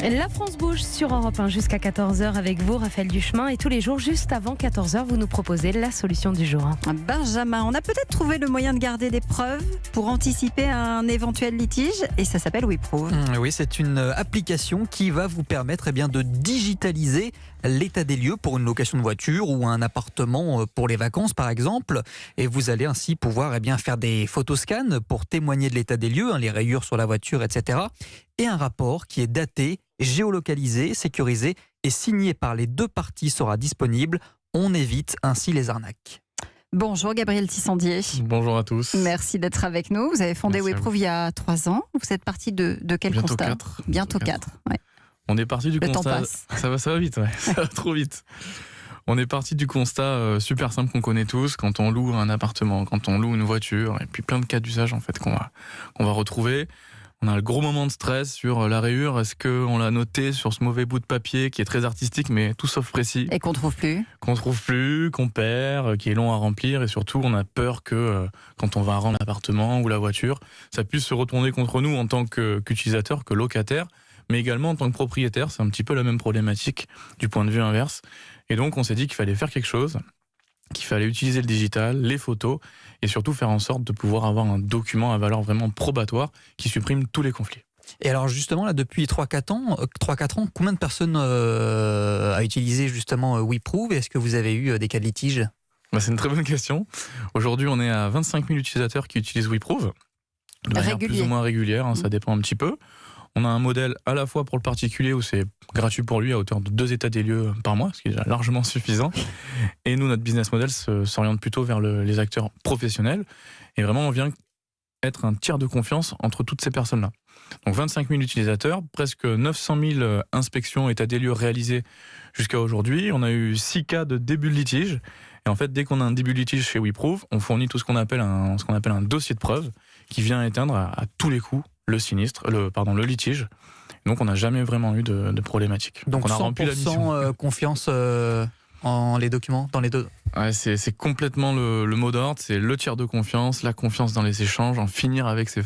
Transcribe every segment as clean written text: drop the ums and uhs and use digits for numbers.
La France bouge sur Europe 1 jusqu'à 14h avec vous, Raphaël Duchemin. Et tous les jours, juste avant 14h, vous nous proposez la solution du jour. Benjamin, on a peut-être trouvé le moyen de garder des preuves pour anticiper un éventuel litige. Et ça s'appelle WeProve. Oui, c'est une application qui va vous permettre de digitaliser l'état des lieux pour une location de voiture ou un appartement pour les vacances, par exemple. Et vous allez ainsi pouvoir faire des photoscans pour témoigner de l'état des lieux, les rayures sur la voiture, etc. Et un rapport qui est daté, géolocalisé, sécurisé et signé par les deux parties sera disponible. On évite ainsi les arnaques. Bonjour Gabriel Tissandier. Bonjour à tous. Merci d'être avec nous. Vous avez fondé WeProve il y a 3 ans. Vous êtes parti de quel constat ? Bientôt 4. Ouais. On est parti du Le constat. temps passe. Ça va vite, ouais. Ça va trop vite. On est parti du constat super simple qu'on connaît tous quand on loue un appartement, quand on loue une voiture, et puis plein de cas d'usage en fait qu'on va retrouver. On a le gros moment de stress sur la rayure. Est-ce qu'on l'a noté sur ce mauvais bout de papier qui est très artistique mais tout sauf précis ? Et qu'on trouve plus. Qu'on perd, qui est long à remplir, et surtout on a peur que quand on va rendre l'appartement ou la voiture, ça puisse se retourner contre nous en tant qu'utilisateur, que locataire, mais également en tant que propriétaire. C'est un petit peu la même problématique du point de vue inverse. Et donc on s'est dit qu'il fallait faire quelque chose, qu'il fallait utiliser le digital, les photos, et surtout faire en sorte de pouvoir avoir un document à valeur vraiment probatoire qui supprime tous les conflits. Et alors justement, là, depuis 3-4 ans, combien de personnes a utilisé justement WeProve ? Est-ce que vous avez eu des cas de litige ? C'est une très bonne question. Aujourd'hui, on est à 25 000 utilisateurs qui utilisent WeProve, de manière plus ou moins régulière, ça dépend un petit peu. On a un modèle à la fois pour le particulier où c'est gratuit pour lui à hauteur de 2 états des lieux par mois, ce qui est déjà largement suffisant. Et nous, notre business model s'oriente plutôt vers les acteurs professionnels. Et vraiment, on vient être un tiers de confiance entre toutes ces personnes-là. Donc 25 000 utilisateurs, presque 900 000 inspections état des lieux réalisées jusqu'à aujourd'hui. On a eu 6 cas de début de litige. Et en fait, dès qu'on a un début de litige chez WeProve, on fournit tout ce qu'on appelle un dossier de preuve qui vient éteindre à tous les coups le litige. Donc on n'a jamais vraiment eu de problématique. Donc on a rempli la mission. Confiance en les documents, dans les deux. Ouais, c'est complètement le mot d'ordre, c'est le tiers de confiance, la confiance dans les échanges, en finir avec ces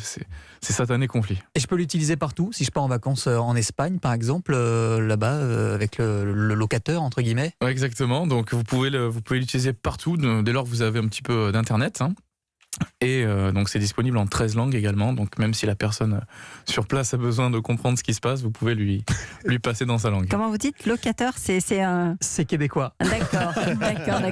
satanés conflits. Et je peux l'utiliser partout, si je pars en vacances en Espagne par exemple, là-bas avec le locateur entre guillemets. Ouais, exactement, donc vous pouvez l'utiliser partout dès lors que vous avez un petit peu d'internet. Et donc c'est disponible en 13 langues également, donc même si la personne sur place a besoin de comprendre ce qui se passe, vous pouvez lui passer dans sa langue. Comment vous dites ? Locateur, c'est un... C'est québécois. D'accord.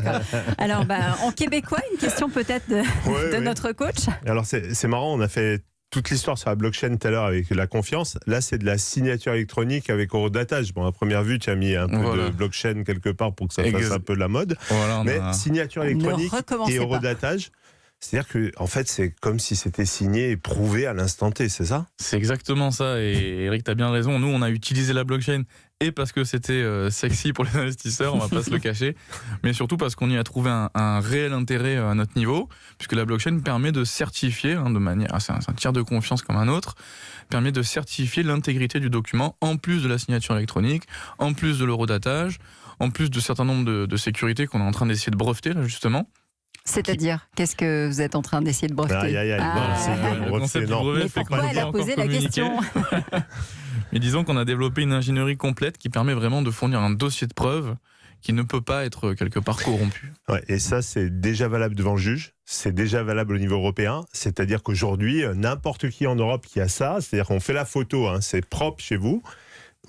Alors en québécois, une question peut-être de notre coach. Alors c'est marrant, on a fait toute l'histoire sur la blockchain tout à l'heure avec la confiance. Là, c'est de la signature électronique avec horodatage. Bon, à première vue, tu as mis un peu de blockchain quelque part pour que ça fasse un peu de la mode. Voilà, mais signature électronique et horodatage, c'est-à-dire que en fait, c'est comme si c'était signé et prouvé à l'instant T, c'est ça ? C'est exactement ça. Et Eric, tu as bien raison. Nous, on a utilisé la blockchain et parce que c'était sexy pour les investisseurs, on va pas se le cacher, mais surtout parce qu'on y a trouvé un réel intérêt à notre niveau, puisque la blockchain permet de certifier, de manière, c'est un tiers de confiance comme un autre, permet de certifier l'intégrité du document, en plus de la signature électronique, en plus de l'horodatage, en plus de certains nombres de sécurités qu'on est en train d'essayer de breveter, là, justement. C'est-à-dire, qu'est-ce que vous êtes en train d'essayer de breveter ? Le concept du brevet fait pourquoi elle a posé la question ? Mais disons qu'on a développé une ingénierie complète qui permet vraiment de fournir un dossier de preuves qui ne peut pas être quelque part corrompu. Ouais, et ça, c'est déjà valable devant le juge, c'est déjà valable au niveau européen, c'est-à-dire qu'aujourd'hui, n'importe qui en Europe qui a ça, c'est-à-dire qu'on fait la photo, c'est propre chez vous,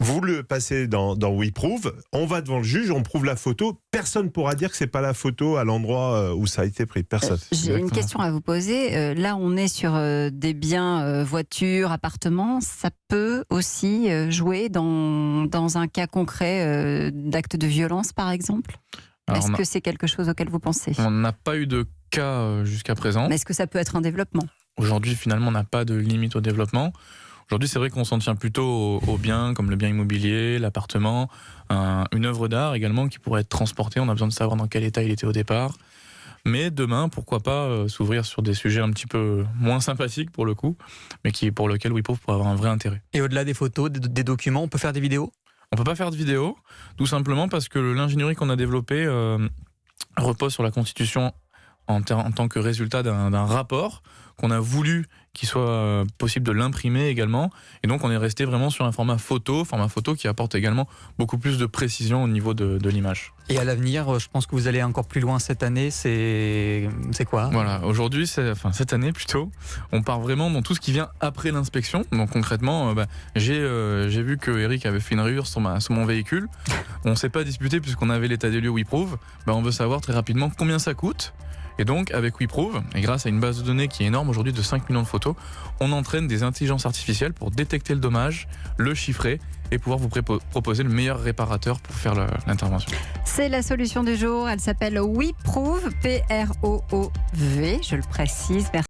vous le passez dans WeProve, on va devant le juge, on prouve la photo, personne ne pourra dire que c'est pas la photo à l'endroit où ça a été pris, personne. J'ai une question à vous poser. Là, on est sur des biens, voitures, appartements. Ça peut aussi jouer dans un cas concret d'acte de violence, par exemple ? Est-ce que c'est quelque chose auquel vous pensez ? On n'a pas eu de cas jusqu'à présent. Mais est-ce que ça peut être un développement ? Aujourd'hui, finalement, on n'a pas de limite au développement. Aujourd'hui, c'est vrai qu'on s'en tient plutôt aux biens, comme le bien immobilier, l'appartement, une œuvre d'art également qui pourrait être transportée. On a besoin de savoir dans quel état il était au départ. Mais demain, pourquoi pas s'ouvrir sur des sujets un petit peu moins sympathiques pour le coup, mais pour lesquels WeProve pourrait avoir un vrai intérêt. Et au-delà des photos, des documents, on peut faire des vidéos ? On peut pas faire de vidéos, tout simplement parce que l'ingénierie qu'on a développée repose sur la constitution en tant que résultat d'un rapport qu'on a voulu qu'il soit possible de l'imprimer également. Et donc, on est resté vraiment sur un format photo qui apporte également beaucoup plus de précision au niveau de l'image. Et à l'avenir, je pense que vous allez encore plus loin cette année. C'est quoi ? Voilà, aujourd'hui, cette année plutôt, on part vraiment dans tout ce qui vient après l'inspection. Donc concrètement, j'ai vu que Eric avait fait une rayure sur mon véhicule. On ne s'est pas disputé puisqu'on avait l'état des lieux WeProve. On veut savoir très rapidement combien ça coûte. Et donc, avec WeProve, et grâce à une base de données qui est énorme aujourd'hui de 5 millions de photos, on entraîne des intelligences artificielles pour détecter le dommage, le chiffrer et pouvoir vous proposer le meilleur réparateur pour faire l'intervention. C'est la solution du jour. Elle s'appelle WeProve, P-R-O-O-V, je le précise. Merci.